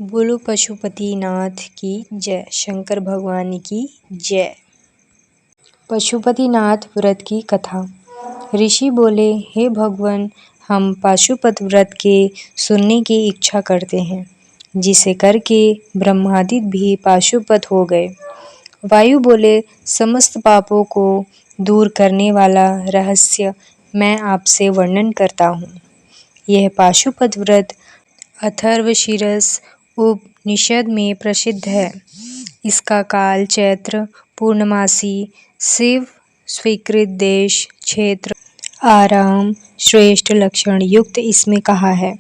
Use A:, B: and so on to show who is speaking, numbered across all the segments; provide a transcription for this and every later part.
A: बोलो पशुपतिनाथ की जय। शंकर भगवान की जय। पशुपतिनाथ व्रत की कथा। ऋषि बोले, हे भगवान, हम पाशुपत व्रत के सुनने की इच्छा करते हैं, जिसे करके ब्रह्मादि भी पाशुपत हो गए। वायु बोले, समस्त पापों को दूर करने वाला रहस्य मैं आपसे वर्णन करता हूँ। यह पाशुपत व्रत अथर्वशीरस उपनिषद में प्रसिद्ध है। इसका काल चैत्र पूर्णमासी, शिव स्वीकृत देश, क्षेत्र, आराम, श्रेष्ठ लक्षण युक्त इसमें कहा है।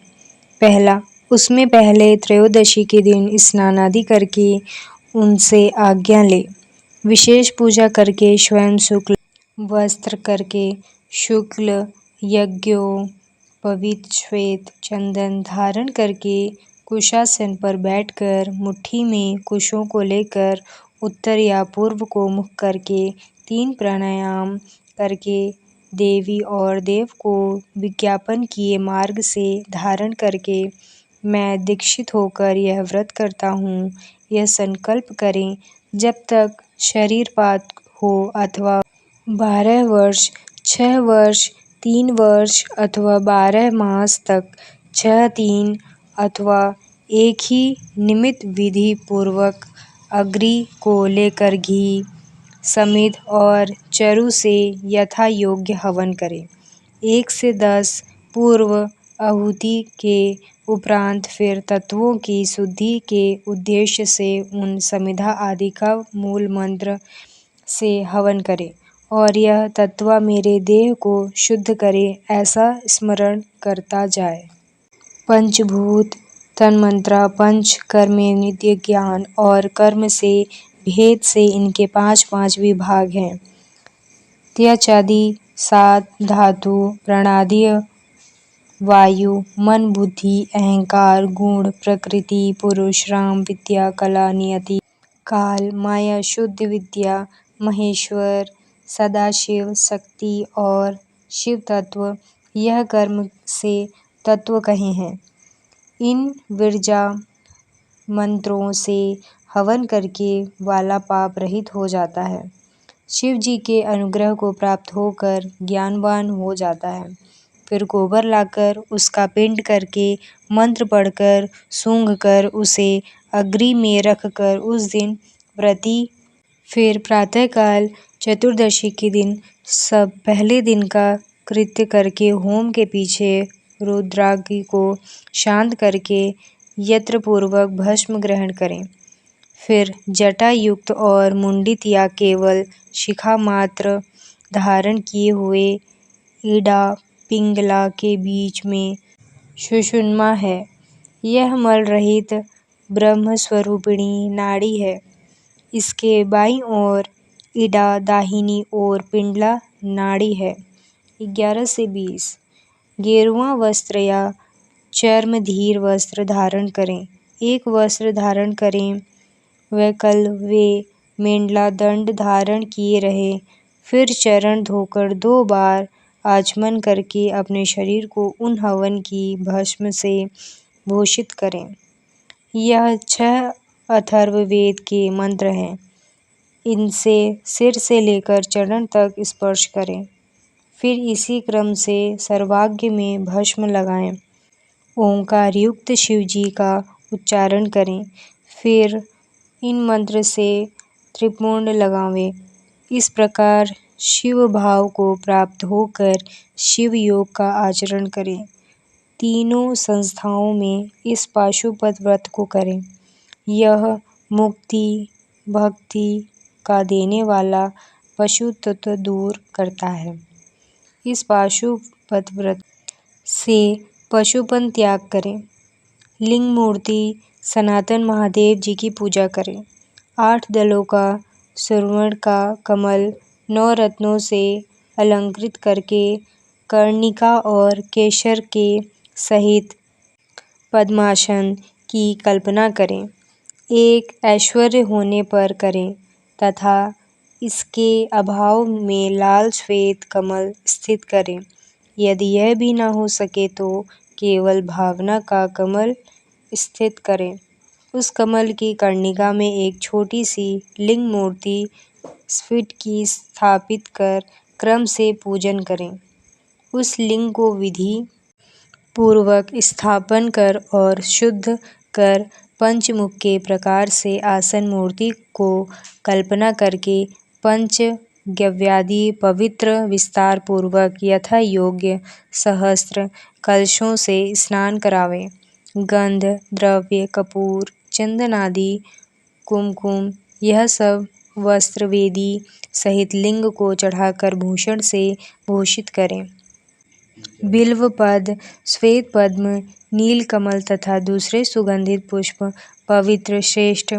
A: पहला, उसमें पहले त्रयोदशी के दिन स्नान आदि करके उनसे आज्ञा ले, विशेष पूजा करके स्वयं शुक्ल वस्त्र करके, शुक्ल यज्ञों पवित्र श्वेत चंदन धारण करके, कुशासन पर बैठकर मुट्ठी में कुशों को लेकर उत्तर या पूर्व को मुख करके 3 प्राणायाम करके देवी और देव को विज्ञापन किए मार्ग से धारण करके मैं दीक्षित होकर यह व्रत करता हूँ, यह संकल्प करें। जब तक शरीरपात हो अथवा 12 वर्ष, 6 वर्ष, 3 वर्ष अथवा 12 मास तक 6 3 अथवा एक ही निमित्त विधि पूर्वक अग्नि को लेकर घी, समिध और चरु से यथा योग्य हवन करें। 1 से 10 पूर्व आहुति के उपरांत फिर तत्वों की शुद्धि के उद्देश्य से उन समिधा आदि का मूल मंत्र से हवन करें और यह तत्व मेरे देह को शुद्ध करे, ऐसा स्मरण करता जाए। पंचभूत तन्मात्रा, पंच कर्मेंद्रिय ज्ञान और कर्म से भेद से इनके 5 विभाग हैं। त्यजादि 7 धातु, प्राणादि, वायु, मन, बुद्धि, अहंकार, गुण, प्रकृति, पुरुष, राम, विद्या, कला, नियति, काल, माया, शुद्ध विद्या, महेश्वर, सदाशिव, शक्ति और शिव तत्व, यह कर्म से तत्व कहे हैं। इन विरजा मंत्रों से हवन करके वाला पाप रहित हो जाता है, शिव जी के अनुग्रह को प्राप्त होकर ज्ञानवान हो जाता है। फिर गोबर लाकर उसका पिंड करके मंत्र पढ़कर सूंघकर उसे अग्नि में रखकर उस दिन व्रती फिर प्रातःकाल चतुर्दशी के दिन सब पहले दिन का कृत्य करके होम के पीछे रुद्राग्नि को शांत करके यंत्रपूर्वक भस्म ग्रहण करें। फिर जटा युक्त और मुंडित या केवल शिखा मात्र धारण किए हुए इड़ा पिंगला के बीच में सुषुम्ना है। यह मल रहित ब्रह्म स्वरूपिणी नाड़ी है। इसके बाईं ओर इड़ा, दाहिनी ओर पिंगला नाड़ी है। 11 से 20 गेरुआ वस्त्र या चर्मधीर वस्त्र धारण करें। एक वस्त्र धारण करें। वैकल्वे मेंढला दंड धारण किए रहे। फिर चरण धोकर 2 बार आचमन करके अपने शरीर को उन हवन की भस्म से भूषित करें। यह 6 अथर्ववेद के मंत्र हैं। इनसे सिर से लेकर चरण तक स्पर्श करें। फिर इसी क्रम से सर्वांग में भस्म लगाएं। ओंकार युक्त शिव जी का उच्चारण करें। फिर इन मंत्र से त्रिपुंड लगावें। इस प्रकार शिव भाव को प्राप्त होकर शिव योग का आचरण करें। तीनों संस्थाओं में इस पाशुपत व्रत को करें। यह मुक्ति भक्ति का देने वाला पशुत्व दूर करता है। इस पाशुपत व्रत से पशुपन त्याग करें। लिंग मूर्ति सनातन महादेव जी की पूजा करें। 8 दलों का स्वर्ण का कमल 9 रत्नों से अलंकृत करके कर्णिका और केसर के सहित पद्मासन की कल्पना करें। एक ऐश्वर्य होने पर करें तथा इसके अभाव में लाल श्वेत कमल स्थित करें। यदि यह भी न हो सके तो केवल भावना का कमल स्थित करें। उस कमल की कर्णिका में एक छोटी सी लिंग मूर्ति स्फटिक की स्थापित कर क्रम से पूजन करें। उस लिंग को विधि पूर्वक स्थापन कर और शुद्ध कर पंचमुख के प्रकार से आसन मूर्ति को कल्पना करके पंचगव्यादि पवित्र विस्तार पूर्वक यथा योग्य सहस्त्र कलशों से स्नान करावें। गंध द्रव्य कपूर चंदन आदि कुमकुम यह सब वस्त्र वेदी सहित लिंग को चढ़ाकर भूषण से भूषित करें। बिल्व पद श्वेत पद्म नीलकमल तथा दूसरे सुगंधित पुष्प पवित्र श्रेष्ठ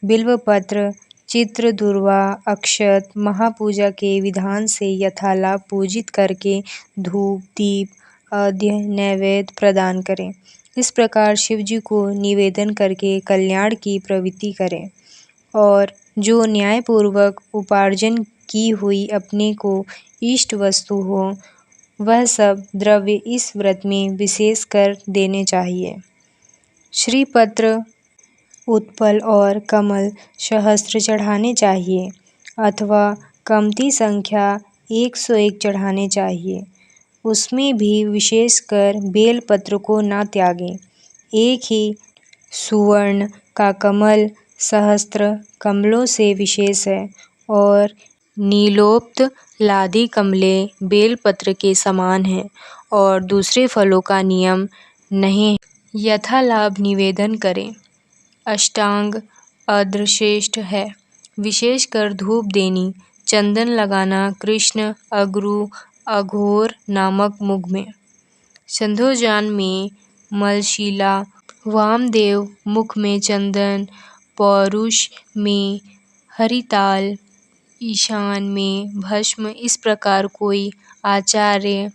A: बिल्वपत्र चित्र दूर्वा अक्षत महापूजा के विधान से यथालाप पूजित करके धूप दीप आद्य नैवेद्य प्रदान करें। इस प्रकार शिवजी को निवेदन करके कल्याण की प्रवृत्ति करें और जो न्यायपूर्वक उपार्जन की हुई अपने को इष्ट वस्तु हो वह सब द्रव्य इस व्रत में विशेष कर देने चाहिए। श्रीपत्र उत्पल और कमल सहस्त्र चढ़ाने चाहिए अथवा कमती संख्या 101 चढ़ाने चाहिए। उसमें भी विशेषकर बेलपत्र को न त्यागें। एक ही सुवर्ण का कमल सहस्त्र कमलों से विशेष है और नीलोप्त लादी कमलें बेलपत्र के समान हैं और दूसरे फलों का नियम नहीं यथालाभ निवेदन करें। अष्टांग अद्रश्रेष्ठ है। विशेषकर धूप देनी चंदन लगाना कृष्ण अगरु अघोर नामक मुख में संध्योजान में मलशीला वामदेव मुख में चंदन पौरुष में हरिताल ईशान में भस्म इस प्रकार कोई आचार्य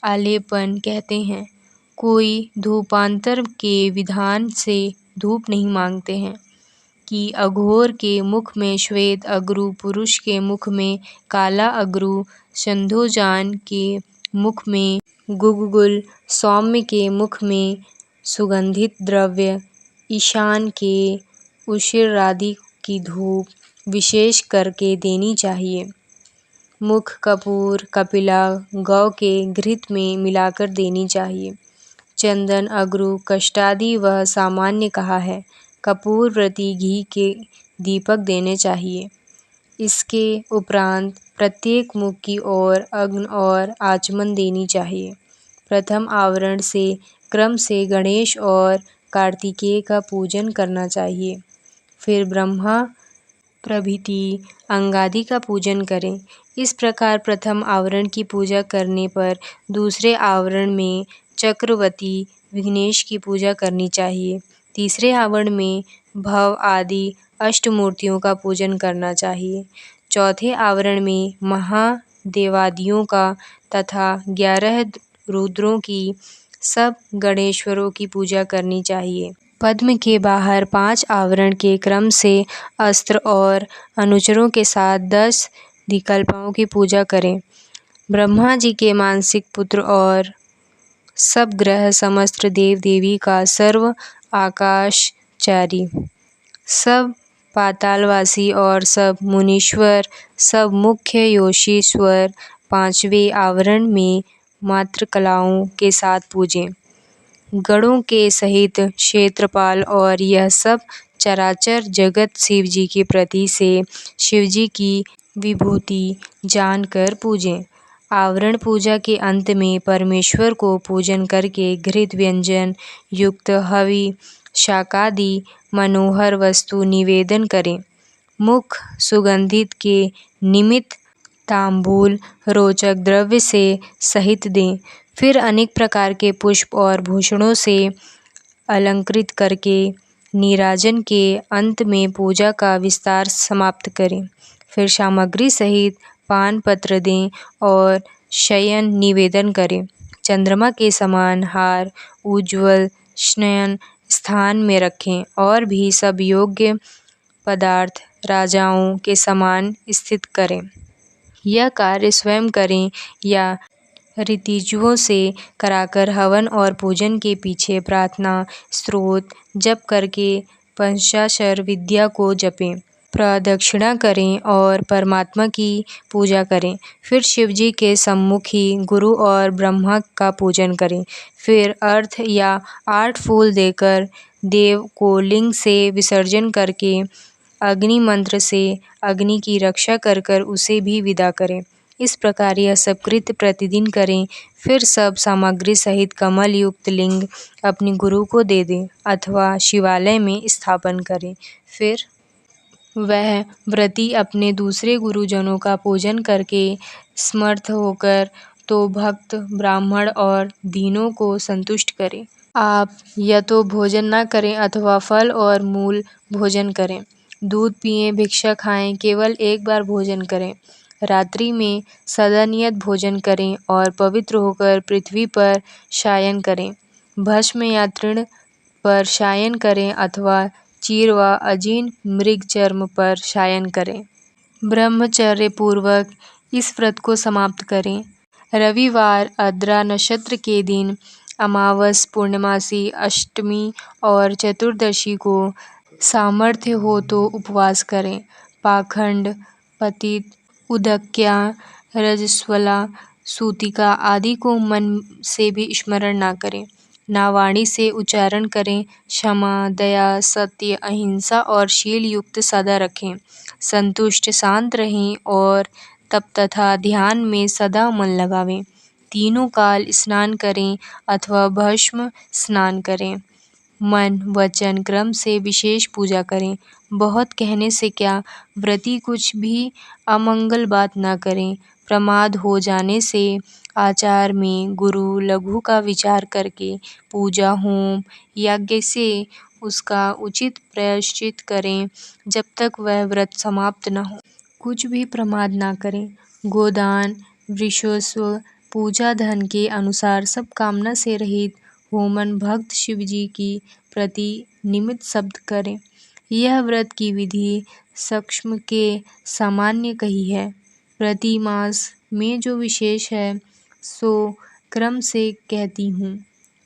A: आलेपन कहते हैं। कोई धूपांतर के विधान से धूप नहीं मांगते हैं कि अघोर के मुख में श्वेत अगरु पुरुष के मुख में काला अगरु संध्योजान के मुख में गुग्गुल सौम्य के मुख में सुगंधित द्रव्य ईशान के उशिरादि की धूप विशेष करके देनी चाहिए। मुख कपूर कपिला गौ के घृत में मिलाकर देनी चाहिए। चंदन अगरु कष्टादि वह सामान्य कहा है। कपूर प्रति घी के दीपक देने चाहिए। इसके उपरांत प्रत्येक मुख की ओर अग्न और आचमन देनी चाहिए। प्रथम आवरण से क्रम से गणेश और कार्तिकेय का पूजन करना चाहिए। फिर ब्रह्मा प्रभृति अंगादि का पूजन करें। इस प्रकार प्रथम आवरण की पूजा करने पर दूसरे आवरण में चक्रवर्ती विघ्नेश की पूजा करनी चाहिए। तीसरे आवरण में भव आदि अष्टमूर्तियों का पूजन करना चाहिए। चौथे आवरण में महादेवादियों का तथा 11 रुद्रों की सब गणेश्वरों की पूजा करनी चाहिए। पद्म के बाहर 5 आवरण के क्रम से अस्त्र और अनुचरों के साथ 10 दिक्पालों की पूजा करें। ब्रह्मा जी के मानसिक पुत्र और सब ग्रह समस्त देव देवी का सर्व आकाशचारी सब पातालवासी और सब मुनीश्वर सब मुख्य योशीश्वर 5वें आवरण में मात्र कलाओं के साथ पूजें। गणों के सहित क्षेत्रपाल और यह सब चराचर जगत शिवजी के प्रति से शिवजी की विभूति जानकर पूजें। आवरण पूजा के अंत में परमेश्वर को पूजन करके घृत व्यंजन युक्त हवि शाकादि मनोहर वस्तु निवेदन करें। मुख सुगंधित के निमित्त तांबूल रोचक द्रव्य से सहित दें। फिर अनेक प्रकार के पुष्प और भूषणों से अलंकृत करके नीराजन के अंत में पूजा का विस्तार समाप्त करें। फिर सामग्री सहित पान पत्र दें और शयन निवेदन करें। चंद्रमा के समान हार उज्ज्वल शयन स्थान में रखें और भी सब योग्य पदार्थ राजाओं के समान स्थित करें। यह कार्य स्वयं करें या ऋतिजुओं से कराकर हवन और पूजन के पीछे प्रार्थना स्तोत्र जप करके पंचाक्षर विद्या को जपें, प्रदक्षिणा करें और परमात्मा की पूजा करें। फिर शिव जी के सम्मुख ही गुरु और ब्रह्मा का पूजन करें। फिर अर्घ्य या 8 फूल देकर देव को लिंग से विसर्जन करके अग्नि मंत्र से अग्नि की रक्षा कर कर उसे भी विदा करें। इस प्रकार यह सब कृत्य प्रतिदिन करें। फिर सब सामग्री सहित कमल युक्त लिंग अपने गुरु को दे दें अथवा शिवालय में स्थापन करें। फिर वह व्रती अपने दूसरे गुरुजनों का पूजन करके समर्थ होकर तो भक्त, ब्राह्मण और दीनों को संतुष्ट करे। आप या तो भोजन न करें अथवा फल और मूल भोजन करें। दूध पिएं, भिक्षा खाएं, केवल एक बार भोजन करें। रात्रि में सदा नियत भोजन करें और पवित्र होकर पृथ्वी पर शयन करें। भस्म या तृण पर शयन करें अथवा चीर व अजीर्ण मृग चर्म पर शयन करें। ब्रह्मचर्य पूर्वक इस व्रत को समाप्त करें। रविवार, आर्द्रा नक्षत्र के दिन, अमावस, पूर्णमासी, अष्टमी और चतुर्दशी को सामर्थ्य हो तो उपवास करें। पाखंड, पतित, उदक्या, रजस्वला, सूतिका आदि को मन से भी स्मरण न करें, ना वाणी से उच्चारण करें। क्षमा, दया, सत्य, अहिंसा और शील युक्त सदा रखें। संतुष्ट, शांत रहें और तप तथा ध्यान में सदा मन लगावें। तीनों काल स्नान करें अथवा भस्म स्नान करें। मन वचन क्रम से विशेष पूजा करें। बहुत कहने से क्या, व्रती कुछ भी अमंगल बात न करें। प्रमाद हो जाने से आचार में गुरु लघु का विचार करके पूजा, होम, यज्ञ से उसका उचित प्रायश्चित करें जब तक वह व्रत समाप्त न हो। कुछ भी प्रमाद न करें। गोदान, वृषस्व, पूजा धन के अनुसार सब कामना से रहित होमन भक्त शिव जी की प्रति निमित्त शब्द करें। यह व्रत की विधि सक्षम के सामान्य कही है। प्रति मास में जो विशेष है सो क्रम से कहती हूँ।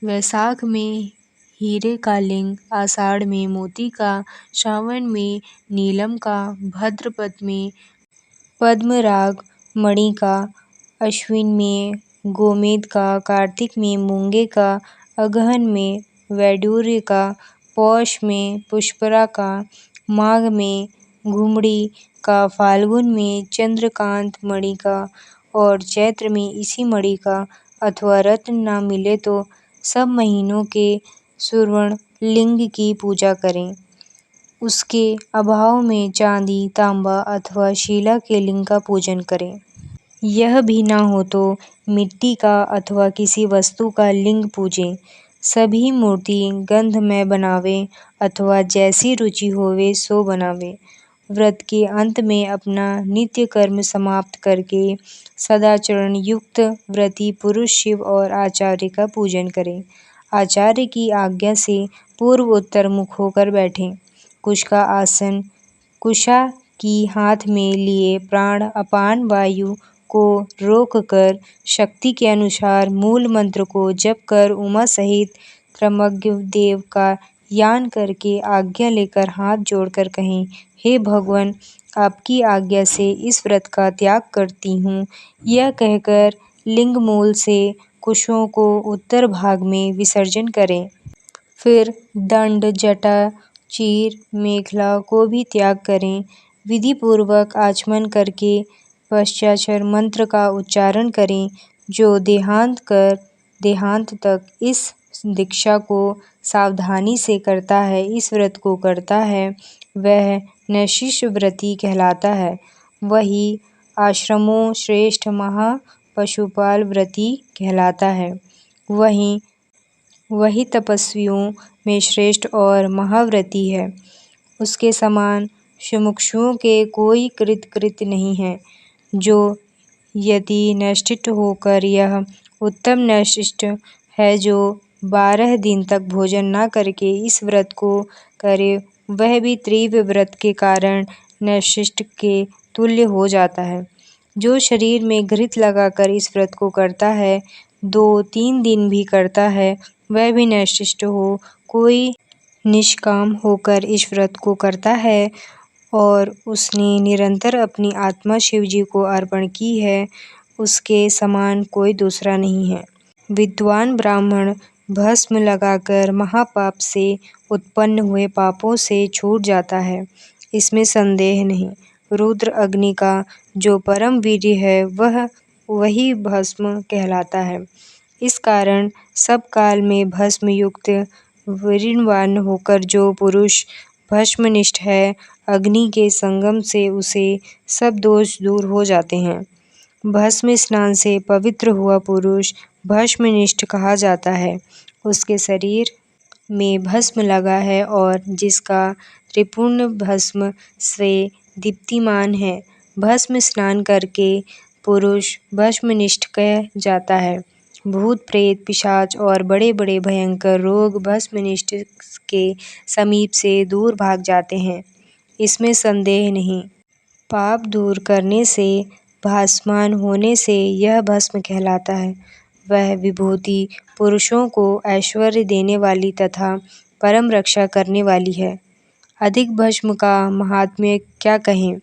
A: वैशाख में हीरे का लिंग, आषाढ़ में मोती का, श्रावण में नीलम का, भाद्रपद में पद्मराग मणि का, अश्विन में गोमेद का, कार्तिक में मूंगे का, अगहन में वैडूर्य का, पौष में पुष्परा का, माघ में घुमड़ी का, फाल्गुन में चंद्रकांत मणि का और चैत्र में इसी मणि का अथवा रत्न न मिले तो सब महीनों के सुवर्ण लिंग की पूजा करें। उसके अभाव में चांदी, तांबा अथवा शीला के लिंग का पूजन करें। यह भी न हो तो मिट्टी का अथवा किसी वस्तु का लिंग पूजें। सभी मूर्ति गंधमय बनावें अथवा जैसी रुचि होवे सो बनावें। व्रत के अंत में अपना नित्य कर्म समाप्त करके सदाचरण युक्त व्रती पुरुष शिव और आचार्य का पूजन करें। आचार्य की आज्ञा से पूर्व उत्तर मुख होकर बैठें। कुश का आसन, कुशा की हाथ में लिए प्राण अपान वायु को रोककर शक्ति के अनुसार मूल मंत्र को जप कर उमा सहित त्रमग्न देव का यान करके आज्ञा लेकर हाथ जोड़कर कहें, हे भगवान, आपकी आज्ञा से इस व्रत का त्याग करती हूँ। यह कहकर लिंग मूल से कुशों को उत्तर भाग में विसर्जन करें। फिर दंड, जटा, चीर, मेखला को भी त्याग करें। विधि पूर्वक आचमन करके पश्चाक्षर मंत्र का उच्चारण करें। जो देहांत कर देहांत तक इस दीक्षा को सावधानी से करता है, इस व्रत को करता है, वह नैशिष्ट व्रती कहलाता है। वही आश्रमों श्रेष्ठ महापशुपाल व्रती कहलाता है। वही तपस्वियों में श्रेष्ठ और महाव्रती है। उसके समान मुमुक्षुओं के कोई कृत्य नहीं है। जो यदि नैष्ठिक होकर यह उत्तम नैष्ठिक है जो 12 दिन तक भोजन न करके इस व्रत को करे, वह भी तीव्र व्रत के कारण नैष्ठिक के तुल्य हो जाता है। जो शरीर में घृत लगाकर इस व्रत को करता है, 2-3 दिन भी करता है, वह भी नैष्ठिक हो। कोई निष्काम होकर इस व्रत को करता है और उसने निरंतर अपनी आत्मा शिवजी को अर्पण की है, उसके समान कोई दूसरा नहीं है। विद्वान ब्राह्मण भस्म लगाकर महापाप से उत्पन्न हुए पापों से छूट जाता है, इसमें संदेह नहीं। रुद्र अग्नि का जो परम वीर्य है वही भस्म कहलाता है। इस कारण सब काल में भस्म युक्त वीर्यवान होकर जो पुरुष भस्मनिष्ठ है, अग्नि के संगम से उसे सब दोष दूर हो जाते हैं। भस्म स्नान से पवित्र हुआ पुरुष भस्मनिष्ठ कहा जाता है। उसके शरीर में भस्म लगा है और जिसका त्रिपुर्ण भस्म से दीप्तिमान है। भस्म स्नान करके पुरुष भस्मनिष्ठ कह जाता है। भूत प्रेत पिशाच और बड़े बड़े भयंकर रोग भस्मनिष्ठ के समीप से दूर भाग जाते हैं, इसमें संदेह नहीं। पाप दूर करने से, भासमान होने से यह भस्म कहलाता है। वह विभूति पुरुषों को ऐश्वर्य देने वाली तथा परम रक्षा करने वाली है। अधिक भस्म का महात्म्य क्या कहें।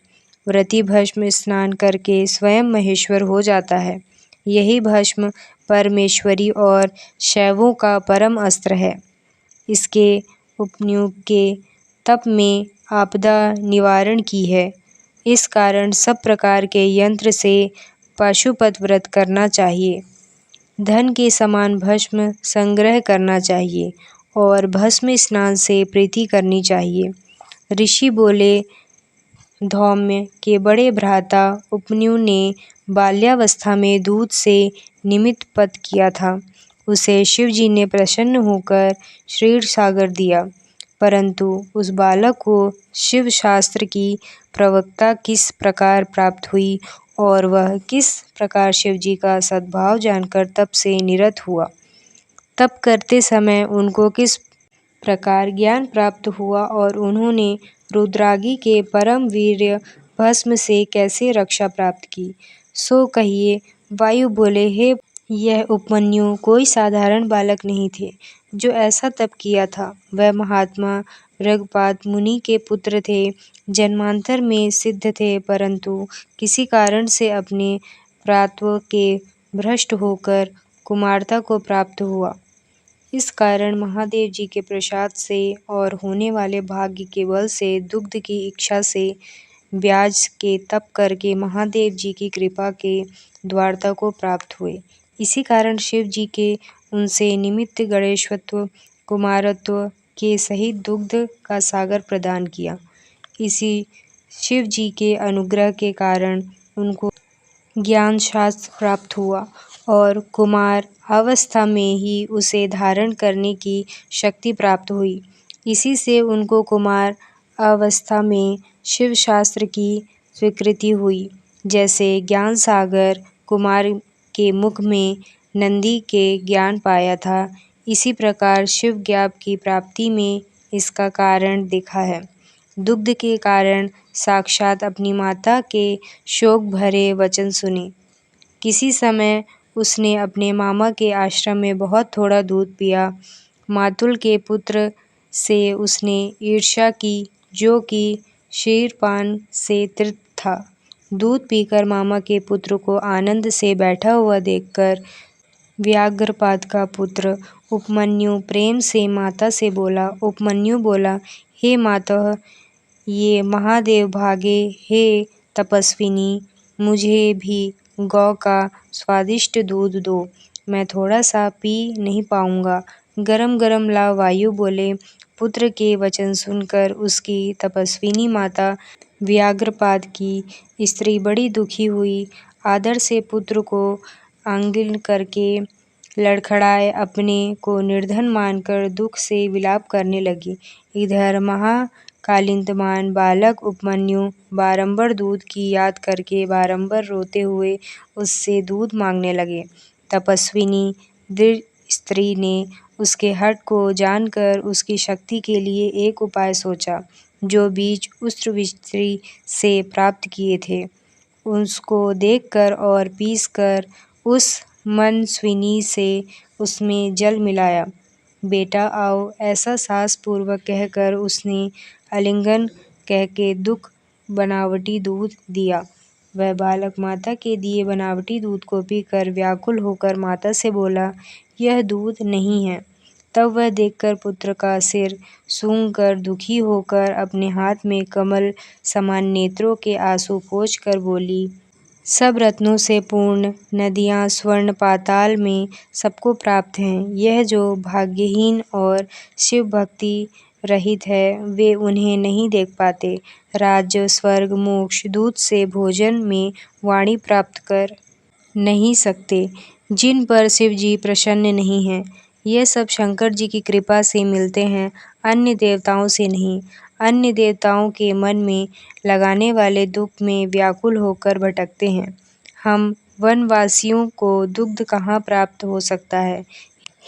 A: व्रती भस्म स्नान करके स्वयं महेश्वर हो जाता है। यही भस्म परमेश्वरी और शैवों का परम अस्त्र है। इसके उपयोग के तप में आपदा निवारण की है। इस कारण सब प्रकार के यंत्र से पाशुपत व्रत करना चाहिए। धन के समान भस्म संग्रह करना चाहिए और भस्म स्नान से प्रीति करनी चाहिए। ऋषि बोले, धौम्य के बड़े भ्राता उपन्यु ने बाल्यावस्था में दूध से निमित्त पत किया था। उसे शिवजी ने प्रसन्न होकर क्षीर सागर दिया, परंतु उस बालक को शिव शास्त्र की प्रवक्ता किस प्रकार प्राप्त हुई और वह किस प्रकार शिवजी का सद्भाव जानकर तप से निरत हुआ। तप करते समय उनको किस प्रकार ज्ञान प्राप्त हुआ और उन्होंने रुद्रागी के परम वीर्य भस्म से कैसे रक्षा प्राप्त की, सो कहिए। वायु बोले, हे यह उपमन्यु कोई साधारण बालक नहीं थे जो ऐसा तप किया था। वह महात्मा भृगुपाद मुनि के पुत्र थे, जन्मांतर में सिद्ध थे, परंतु किसी कारण से अपने प्रात्व के भ्रष्ट होकर कुमारता को प्राप्त हुआ। इस कारण महादेव जी के प्रसाद से और होने वाले भाग्य के बल से दुग्ध की इच्छा से ब्याज के तप करके महादेव जी की कृपा के द्वारता को प्राप्त हुए। इसी कारण शिव जी के उनसे निमित्त गणेशत्व कुमारत्व के सहित दुग्ध का सागर प्रदान किया। इसी शिव जी के अनुग्रह के कारण उनको ज्ञान शास्त्र प्राप्त हुआ और कुमार अवस्था में ही उसे धारण करने की शक्ति प्राप्त हुई। इसी से उनको कुमार अवस्था में शिव शास्त्र की स्वीकृति हुई। जैसे ज्ञान सागर कुमार के मुख में नंदी के ज्ञान पाया था, इसी प्रकार शिव ज्ञान की प्राप्ति में इसका कारण दिखा है। दुग्ध के कारण साक्षात अपनी माता के शोक भरे वचन सुने। किसी समय उसने अपने मामा के आश्रम में बहुत थोड़ा दूध पिया। मातुल के पुत्र से उसने ईर्ष्या की, जो कि क्षीरपान से तृप्त था। दूध पीकर मामा के पुत्र को आनंद से बैठा हुआ देखकर व्याघ्रपाद का पुत्र उपमन्यु प्रेम से माता से बोला। उपमन्यु बोला, हे माता, ये महादेव भागे, हे तपस्विनी, मुझे भी गौ का स्वादिष्ट दूध दो, मैं थोड़ा सा पी नहीं पाऊंगा। गरम गरम ला। वायु बोले। पुत्र के वचन सुनकर उसकी तपस्विनी माता व्याघ्रपाद की स्त्री बड़ी दुखी हुई। आदर से पुत्र को आलिंगन करके लड़खड़ाए अपने को निर्धन मानकर दुख से विलाप करने लगी। इधर महाकालिंतमान बालक उपमन्यु बारंबार दूध की याद करके बारंबार रोते हुए उससे दूध मांगने लगे। तपस्विनी दृढ़ स्त्री ने उसके हठ को जानकर उसकी शक्ति के लिए एक उपाय सोचा। जो बीज उस स्त्री से प्राप्त किए थे, उसको देखकर और पीसकर उस मनस्विनी से उसमें जल मिलाया। बेटा आओ, ऐसा सासपूर्वक कहकर उसने आलिंगन कहके दुख बनावटी दूध दिया। वह बालक माता के दिए बनावटी दूध को पीकर व्याकुल होकर माता से बोला, यह दूध नहीं है। तब वह देखकर पुत्र का सिर सूंघकर दुखी होकर अपने हाथ में कमल समान नेत्रों के आंसू पोंछकर बोली, सब रत्नों से पूर्ण नदियाँ स्वर्ण पाताल में सबको प्राप्त हैं। यह जो भाग्यहीन और शिव भक्ति रहित है वे उन्हें नहीं देख पाते। राज्य स्वर्ग मोक्ष दूध से भोजन में वाणी प्राप्त कर नहीं सकते, जिन पर शिव जी प्रसन्न नहीं हैं। यह सब शंकर जी की कृपा से मिलते हैं, अन्य देवताओं से नहीं। अन्य देवताओं के मन में लगाने वाले दुख में व्याकुल होकर भटकते हैं। हम वनवासियों को दुग्ध कहाँ प्राप्त हो सकता है।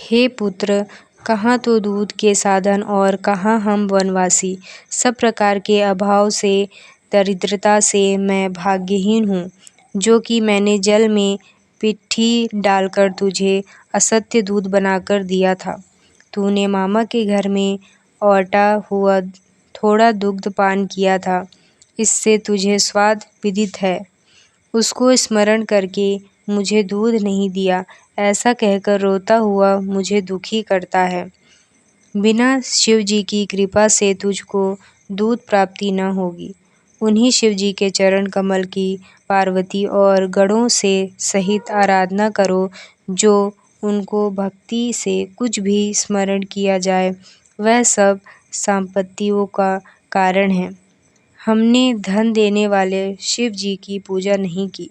A: हे पुत्र, कहाँ तो दूध के साधन और कहाँ हम वनवासी। सब प्रकार के अभाव से दरिद्रता से मैं भाग्यहीन हूँ, जो कि मैंने जल में पिट्ठी डालकर तुझे असत्य दूध बनाकर दिया था। तूने मामा के घर में औटा हुआ थोड़ा दुग्ध पान किया था, इससे तुझे स्वाद विदित है। उसको स्मरण करके मुझे दूध नहीं दिया, ऐसा कहकर रोता हुआ मुझे दुखी करता है। बिना शिव जी की कृपा से तुझको दूध प्राप्ति न होगी। उन्हीं शिव जी के चरण कमल की पार्वती और गणों से सहित आराधना करो। जो उनको भक्ति से कुछ भी स्मरण किया जाए वह सब संपत्तियों का कारण है। हमने धन देने वाले शिव जी की पूजा नहीं की,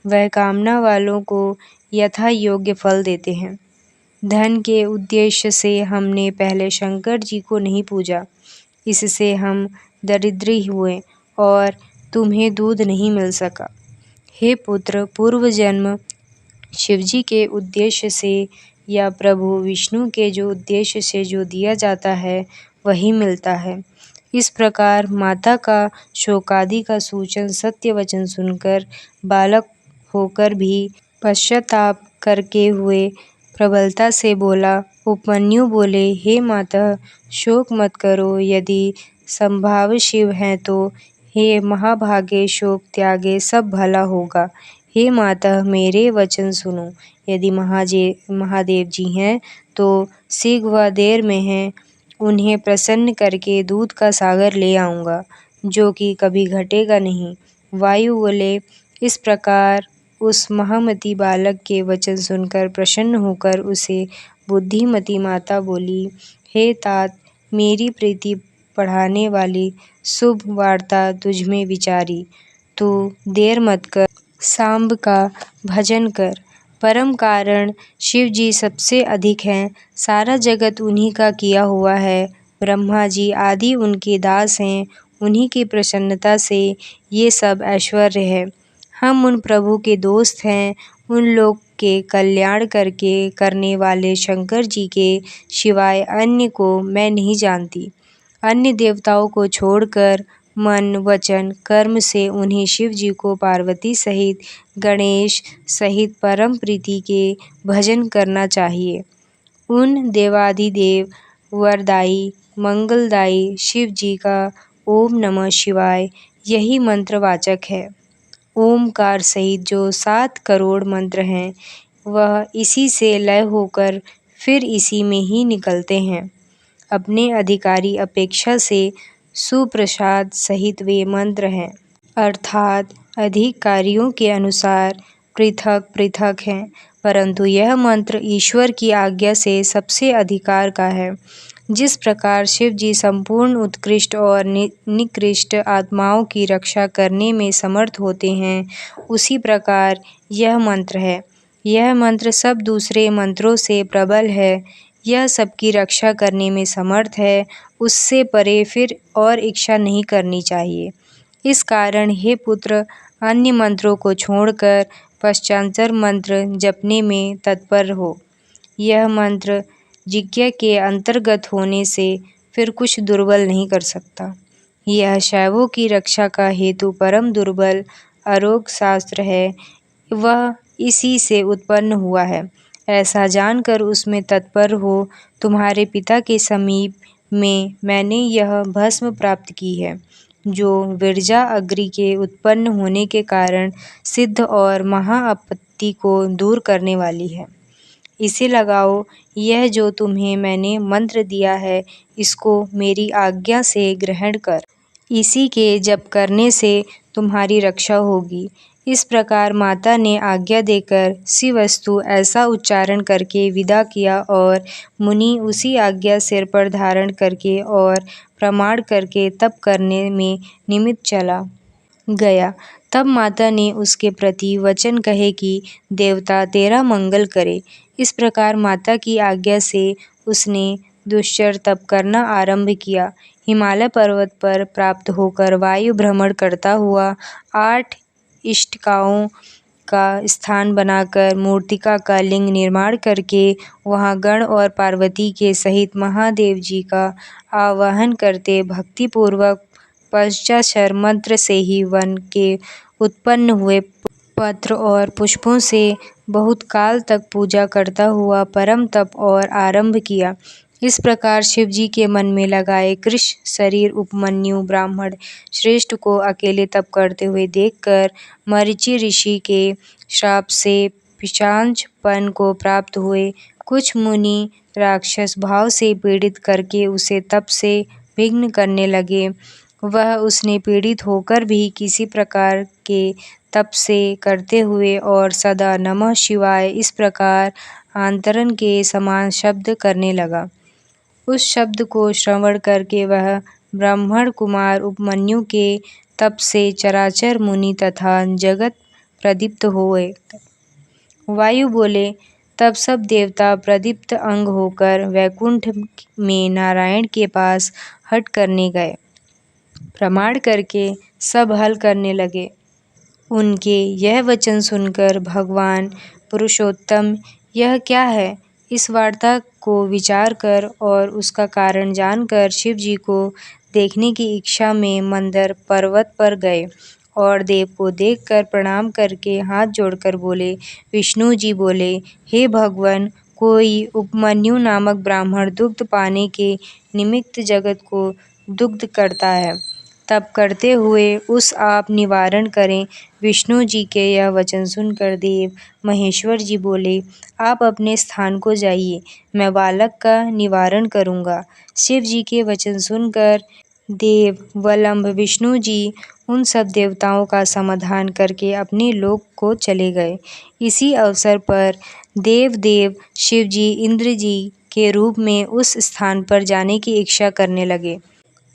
A: वह कामना वालों को यथा योग्य फल देते हैं। धन के उद्देश्य से हमने पहले शंकर जी को नहीं पूजा, इससे हम दरिद्र हुए और तुम्हें दूध नहीं मिल सका। हे पुत्र, पूर्व जन्म शिवजी के उद्देश्य से या प्रभु विष्णु के जो उद्देश्य से जो दिया जाता है वही मिलता है। इस प्रकार माता का शोकादि का सूचन सत्य वचन सुनकर बालक होकर भी पश्चाताप करके हुए प्रबलता से बोला। उपमन्यु बोले, हे माता, शोक मत करो। यदि संभाव शिव हैं तो हे महाभागे शोक त्यागे सब भला होगा। हे माता, मेरे वचन सुनो। यदि महादेव जी हैं तो शीघ्र व देर में हैं, उन्हें प्रसन्न करके दूध का सागर ले आऊँगा, जो कि कभी घटेगा नहीं। वायु बोले, इस प्रकार उस महामती बालक के वचन सुनकर प्रसन्न होकर उसे बुद्धिमती माता बोली, हे तात, मेरी प्रीति बढ़ाने वाली शुभ वार्ता तुझमें विचारी। तू देर मत कर, सांब का भजन कर। परम कारण शिव जी सबसे अधिक हैं, सारा जगत उन्हीं का किया हुआ है। ब्रह्मा जी आदि उनके दास हैं, उन्हीं की प्रसन्नता से ये सब ऐश्वर्य है। हम उन प्रभु के दोस्त हैं, उन लोग के कल्याण करने वाले शंकर जी के सिवाय अन्य को मैं नहीं जानती। अन्य देवताओं को छोड़कर मन वचन कर्म से उन्हें शिव जी को पार्वती सहित गणेश सहित परम प्रीति के भजन करना चाहिए। उन देवाधिदेव वरदाई मंगलदायी शिव जी का ओम नमः शिवाय यही मंत्रवाचक है। ओमकार सहित जो 7 करोड़ मंत्र हैं वह इसी से लय होकर फिर इसी में ही निकलते हैं। अपने अधिकारी अपेक्षा से सुप्रसाद सहित वे मंत्र हैं, अर्थात अधिकारियों के अनुसार पृथक पृथक हैं, परंतु यह मंत्र ईश्वर की आज्ञा से सबसे अधिकार का है। जिस प्रकार शिव जी संपूर्ण उत्कृष्ट और निकृष्ट आत्माओं की रक्षा करने में समर्थ होते हैं, उसी प्रकार यह मंत्र है। यह मंत्र सब दूसरे मंत्रों से प्रबल है। यह सबकी रक्षा करने में समर्थ है, उससे परे फिर और इच्छा नहीं करनी चाहिए। इस कारण हे पुत्र, अन्य मंत्रों को छोड़कर पश्चांतर मंत्र जपने में तत्पर हो। यह मंत्र जिज्ञा के अंतर्गत होने से फिर कुछ दुर्बल नहीं कर सकता। यह शैवों की रक्षा का हेतु परम दुर्बल अरोग शास्त्र है, वह इसी से उत्पन्न हुआ है। ऐसा जानकर उसमें तत्पर हो, तुम्हारे पिता के समीप में मैंने यह भस्म प्राप्त की है, जो विरजा अग्नि के उत्पन्न होने के कारण सिद्ध और महाआपत्ति को दूर करने वाली है। इसे लगाओ, यह जो तुम्हें मैंने मंत्र दिया है, इसको मेरी आज्ञा से ग्रहण कर। इसी के जप करने से तुम्हारी रक्षा होगी। इस प्रकार माता ने आज्ञा देकर शिवस्तु ऐसा उच्चारण करके विदा किया और मुनि उसी आज्ञा सिर पर धारण करके और प्रमाण करके तप करने में निमित्त चला गया। तब माता ने उसके प्रति वचन कहे कि देवता तेरा मंगल करे। इस प्रकार माता की आज्ञा से उसने दुश्चर तप करना आरंभ किया। हिमालय पर्वत पर प्राप्त होकर वायु भ्रमण करता हुआ 8 इष्टिकाओं का स्थान बनाकर मूर्तिका का लिंग निर्माण करके वहाँ गण और पार्वती के सहित महादेव जी का आवाहन करते भक्तिपूर्वक पंचाक्षर मंत्र से ही वन के उत्पन्न हुए पत्र और पुष्पों से बहुत काल तक पूजा करता हुआ परम तप और आरंभ किया। इस प्रकार शिवजी के मन में लगाए कृश शरीर उपमन्यु ब्राह्मण श्रेष्ठ को अकेले तप करते हुए देखकर मरीचि ऋषि के श्राप से पिशाचपन को प्राप्त हुए। कुछ मुनि राक्षस भाव से पीड़ित करके उसे तप से विघ्न करने लगे। वह उसने पीड़ित होकर भी किसी प्रकार के तप से करते हुए और सदा नमः शिवाय इस प्रकार आंतरण के समान शब्द करने लगा। उस शब्द को श्रवण करके वह ब्राह्मण कुमार उपमन्यु के तप से चराचर मुनि तथा जगत प्रदीप्त हुए। वायु बोले, तब सब देवता प्रदीप्त अंग होकर वैकुंठ में नारायण के पास हट करने गए। प्रमाण करके सब हल करने लगे। उनके यह वचन सुनकर भगवान पुरुषोत्तम, यह क्या है? इस वार्ता को विचार कर और उसका कारण जानकर शिव जी को देखने की इच्छा में मंदर पर्वत पर गए और देव को देखकर प्रणाम करके हाथ जोड़कर बोले। विष्णु जी बोले, हे भगवान, कोई उपमन्यु नामक ब्राह्मण दुग्ध पाने के निमित्त जगत को दुग्ध करता है। तप करते हुए उस आप निवारण करें। विष्णु जी के यह वचन सुनकर देव महेश्वर जी बोले, आप अपने स्थान को जाइए, मैं बालक का निवारण करूँगा। शिव जी के वचन सुनकर देव वल्लभ विष्णु जी उन सब देवताओं का समाधान करके अपने लोक को चले गए। इसी अवसर पर देव शिव जी इंद्र जी के रूप में उस स्थान पर जाने की इच्छा करने लगे।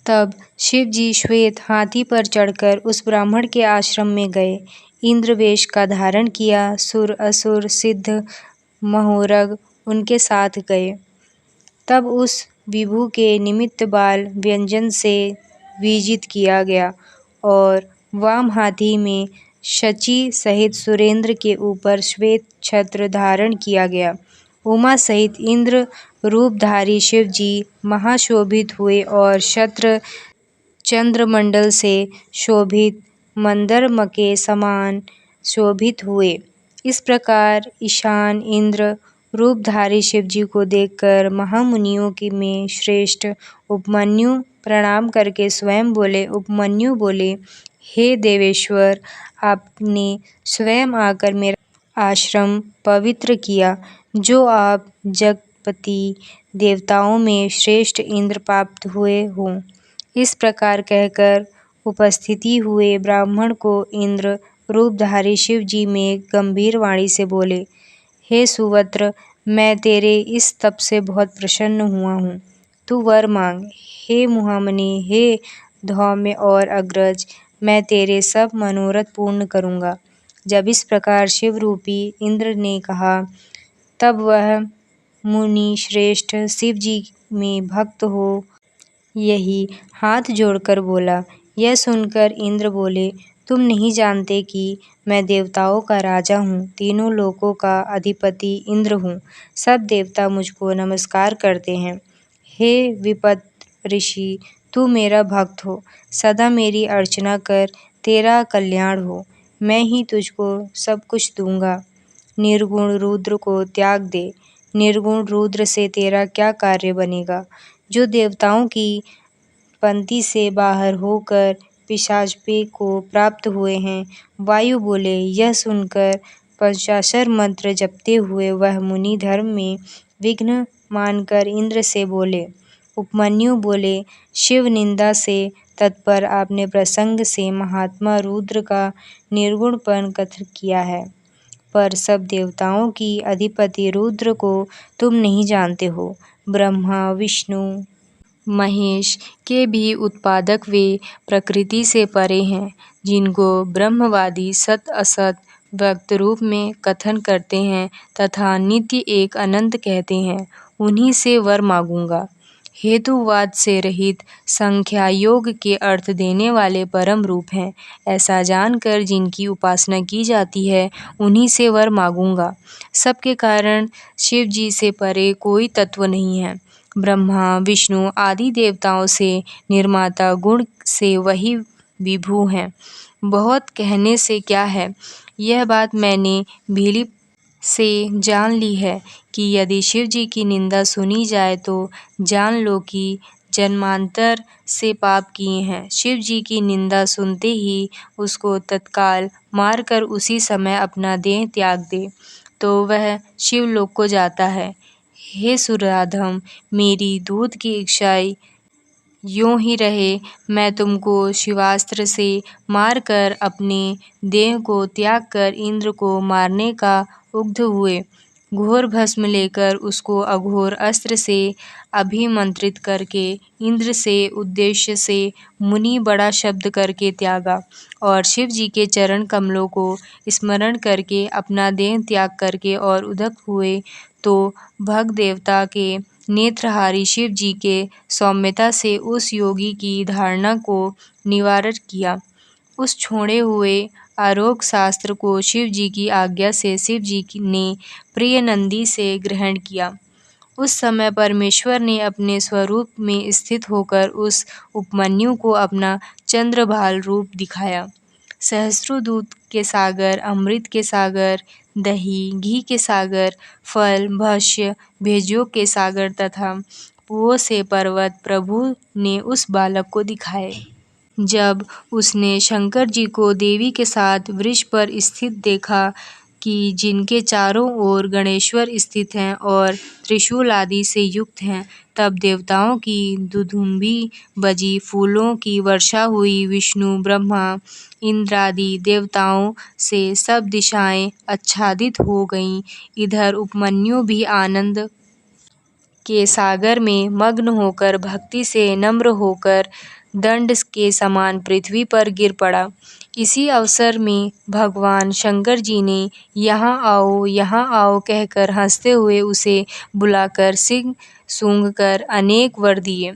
A: तब शिव जी श्वेत हाथी पर चढ़कर उस ब्राह्मण के आश्रम में गए। इंद्र वेश का धारण किया। सुर असुर सिद्ध महोरग उनके साथ गए। तब उस विभु के निमित्त बाल व्यंजन से विजित किया गया और वाम हाथी में शची सहित सुरेंद्र के ऊपर श्वेत छत्र धारण किया गया। उमा सहित इंद्र रूपधारी शिव जी महाशोभित हुए और छत्र चंद्रमंडल से शोभित मंदरम के समान शोभित हुए। इस प्रकार ईशान इंद्र रूपधारी शिवजी को देखकर महामुनियों की में श्रेष्ठ उपमन्यु प्रणाम करके स्वयं बोले। उपमन्यु बोले, हे देवेश्वर, आपने स्वयं आकर मेरा आश्रम पवित्र किया। जो आप जगपति देवताओं में श्रेष्ठ इंद्र प्राप्त हुए हों। इस प्रकार कहकर उपस्थिति हुए ब्राह्मण को इंद्र रूपधारी शिव जी में गंभीर वाणी से बोले, हे सुवत्र, मैं तेरे इस तप से बहुत प्रसन्न हुआ हूँ। तू वर मांग। हे मुहामनि, हे धौम्य और अग्रज, मैं तेरे सब मनोरथ पूर्ण करूँगा। जब इस प्रकार शिव रूपी इंद्र ने कहा, तब वह मुनि श्रेष्ठ शिव जी में भक्त हो यही हाथ जोड़कर बोला। यह सुनकर इंद्र बोले, तुम नहीं जानते कि मैं देवताओं का राजा हूँ, तीनों लोकों का अधिपति इंद्र हूँ। सब देवता मुझको नमस्कार करते हैं। हे विपत्र ऋषि, तू मेरा भक्त हो, सदा मेरी अर्चना कर, तेरा कल्याण हो, मैं ही तुझको सब कुछ दूंगा। निर्गुण रुद्र को त्याग दे। निर्गुण रुद्र से तेरा क्या कार्य बनेगा, जो देवताओं की पंक्ति से बाहर होकर पिशाचपे को प्राप्त हुए हैं। वायु बोले। यह सुनकर पंचाक्षर मंत्र जपते हुए वह मुनि धर्म में विघ्न मानकर इंद्र से बोले। उपमन्यु बोले, शिव निंदा से तत्पर आपने प्रसंग से महात्मा रुद्र का निर्गुणपन कथन किया है, पर सब देवताओं की अधिपति रुद्र को तुम नहीं जानते हो। ब्रह्मा विष्णु महेश के भी उत्पादक वे प्रकृति से परे हैं, जिनको ब्रह्मवादी सत असत व्यक्त रूप में कथन करते हैं तथा नित्य एक अनंत कहते हैं, उन्हीं से वर मांगूंगा। हेतुवाद से रहित संख्या योग के अर्थ देने वाले परम रूप हैं, ऐसा जानकर जिनकी उपासना की जाती है उन्हीं से वर मांगूंगा। सबके कारण शिव जी से परे कोई तत्व नहीं है। ब्रह्मा विष्णु आदि देवताओं से निर्माता गुण से वही विभु हैं। बहुत कहने से क्या है, यह बात मैंने भीली से जान ली है कि यदि शिव जी की निंदा सुनी जाए तो जान लो कि जन्मांतर से पाप किए हैं। शिव जी की निंदा सुनते ही उसको तत्काल मारकर उसी समय अपना देह त्याग दे तो वह शिवलोक को जाता है। हे सुराधम, मेरी दूध की इच्छा यूं ही रहे, मैं तुमको शिवास्त्र से मारकर अपने देह को त्याग कर इंद्र को मारने का उद्यत हुए। घोर भस्म लेकर उसको अघोर अस्त्र से अभिमंत्रित करके इंद्र से उद्देश्य से मुनि बड़ा शब्द करके त्यागा और शिव जी के चरण कमलों को स्मरण करके अपना देह त्याग करके और उद्यत हुए तो भग देवता के नेत्रहारी शिव जी के सौम्यता से उस योगी की धारणा को निवारण किया। उस छोड़े हुए आरोग्य शास्त्र को शिव जी की आज्ञा से शिव जी ने प्रिय नंदी से ग्रहण किया। उस समय परमेश्वर ने अपने स्वरूप में स्थित होकर उस उपमन्यु को अपना चंद्रभाल रूप दिखाया। सहस्रों दूध के सागर, अमृत के सागर, दही घी के सागर, फल भक्ष्य भेजों के सागर तथा पुओं से पर्वत प्रभु ने उस बालक को दिखाए। जब उसने शंकर जी को देवी के साथ वृक्ष पर स्थित देखा कि जिनके चारों ओर गणेश्वर स्थित हैं और त्रिशूल आदि से युक्त हैं, तब देवताओं की दुदुम्बी बजी, फूलों की वर्षा हुई। विष्णु ब्रह्मा इंद्रादि देवताओं से सब दिशाएं आच्छादित हो गईं। इधर उपमन्यु भी आनंद के सागर में मग्न होकर भक्ति से नम्र होकर दंड के समान पृथ्वी पर गिर पड़ा। इसी अवसर में भगवान शंकर जी ने यहाँ आओ कहकर हंसते हुए उसे बुलाकर सिंह सूंघकर अनेक वर दिए।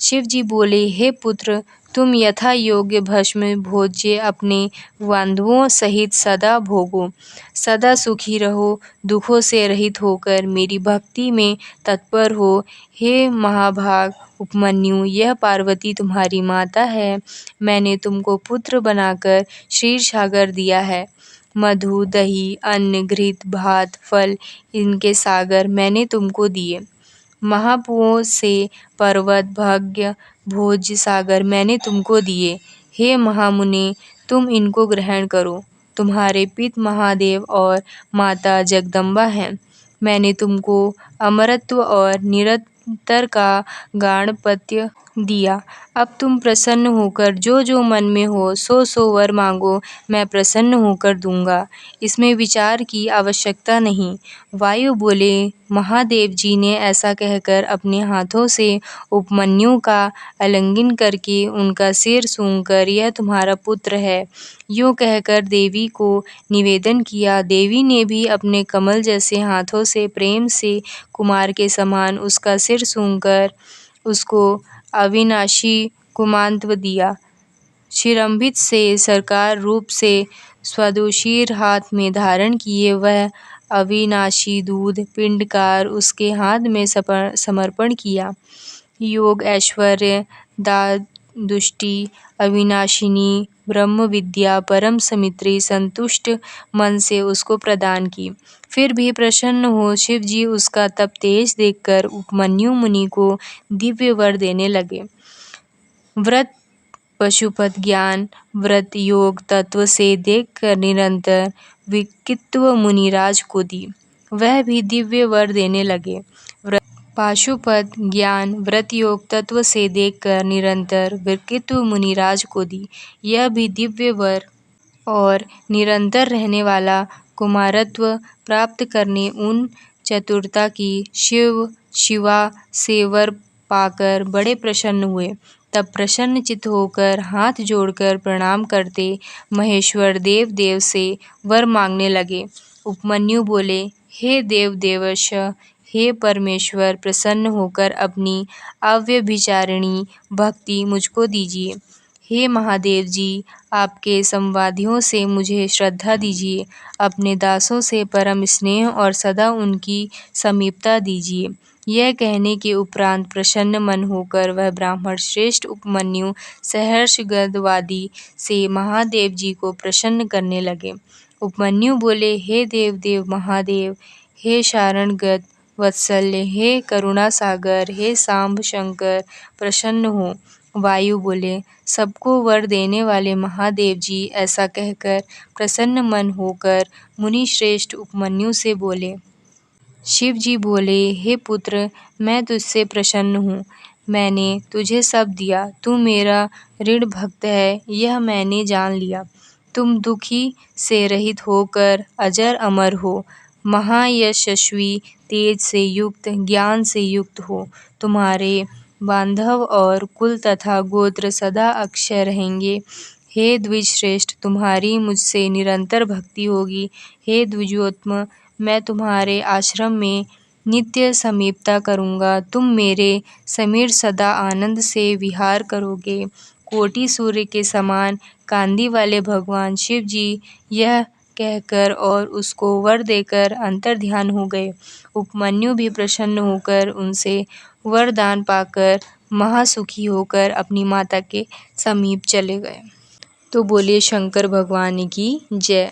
A: शिव जी बोले, हे पुत्र, तुम यथा योग्य भस्म भोज्य अपने बांधवों सहित सदा भोगो, सदा सुखी रहो, दुखों से रहित होकर मेरी भक्ति में तत्पर हो। हे महाभाग उपमन्यु, यह पार्वती तुम्हारी माता है। मैंने तुमको पुत्र बनाकर क्षीर सागर दिया है। मधु दही अन्न घृत भात फल इनके सागर मैंने तुमको दिए। महापुओं से पर्वत भाग्य भोज्य सागर मैंने तुमको दिए। हे महामुने, तुम इनको ग्रहण करो। तुम्हारे पिता महादेव और माता जगदम्बा हैं। मैंने तुमको अमरत्व और निरंतर का गाणपत्य दिया। अब तुम प्रसन्न होकर जो जो मन में हो सो सो वर मांगो, मैं प्रसन्न होकर दूंगा। इसमें विचार की आवश्यकता नहीं। वायु बोले, महादेव जी ने ऐसा कहकर अपने हाथों से उपमन्यु का आलिंगन करके उनका सिर सूंघकर, यह तुम्हारा पुत्र है, यूं कहकर देवी को निवेदन किया। देवी ने भी अपने कमल जैसे हाथों से प्रेम से कुमार के समान उसका सिर सूंघकर उसको अविनाशी कुमांत्व दिया। शिरंभित से सरकार रूप से स्वदुशीर हाथ में धारण किए वह अविनाशी दूध पिंडकार उसके हाथ में समर्पण किया। योग ऐश्वर्य दुष्टि अविनाशिनी ब्रह्म विद्या परम समित्री संतुष्ट मन से उसको प्रदान की। फिर भी प्रसन्न हो शिव जी उसका तप तेज देखकर उपमन्यु मुनि को दिव्य वर देने लगे। व्रत पशुपत ज्ञान व्रत योग तत्व से देखकर निरंतर विकित्व मुनिराज को दी। वह भी दिव्य वर देने लगे। पाशुपत ज्ञान व्रत योग तत्व से देखकर निरंतर विकित्व मुनिराज को दी। यह भी दिव्य वर और निरंतर रहने वाला कुमारत्व प्राप्त करने उन चतुरता की शिवा से वर पाकर बड़े प्रसन्न हुए। तब प्रसन्न चित्त होकर हाथ जोड़कर प्रणाम करते महेश्वर देव से वर मांगने लगे। उपमन्यु बोले, हे देव देवश, हे परमेश्वर, प्रसन्न होकर अपनी अव्यभिचारिणी भक्ति मुझको दीजिए। हे महादेव जी, आपके संवादियों से मुझे श्रद्धा दीजिए। अपने दासों से परम स्नेह और सदा उनकी समीपता दीजिए। यह कहने के उपरांत प्रसन्न मन होकर वह ब्राह्मण श्रेष्ठ उपमन्यु सहर्ष गदवादी से महादेव जी को प्रसन्न करने लगे। उपमन्यु बोले, हे देव महादेव, हे शारणगत वत्सल्य, हे करुणा सागर, हे सांब शंकर, प्रसन्न हो। वायु बोले, सबको वर देने वाले महादेव जी, ऐसा कहकर प्रसन्न मन होकर मुनि श्रेष्ठ उपमन्यु से बोले। शिव जी बोले, हे पुत्र, मैं तुझसे प्रसन्न हूँ। मैंने तुझे सब दिया। तू मेरा ऋण भक्त है, यह मैंने जान लिया। तुम दुखी से रहित होकर अजर अमर हो, महायशस्वी, तेज से युक्त, ज्ञान से युक्त हो। तुम्हारे बांधव और कुल तथा गोत्र सदा अक्षय रहेंगे। हे द्विज श्रेष्ठ, तुम्हारी मुझसे निरंतर भक्ति होगी। हे द्विजोत्तम, मैं तुम्हारे आश्रम में नित्य समीपता करूँगा। तुम मेरे समीर सदा आनंद से विहार करोगे। कोटि सूर्य के समान कांति वाले भगवान शिव जी यह कहकर और उसको वर देकर अंतर्ध्यान हो गए। उपमन्यु भी प्रसन्न होकर उनसे वरदान पाकर महासुखी होकर अपनी माता के समीप चले गए। तो बोलिए शंकर भगवान की जय।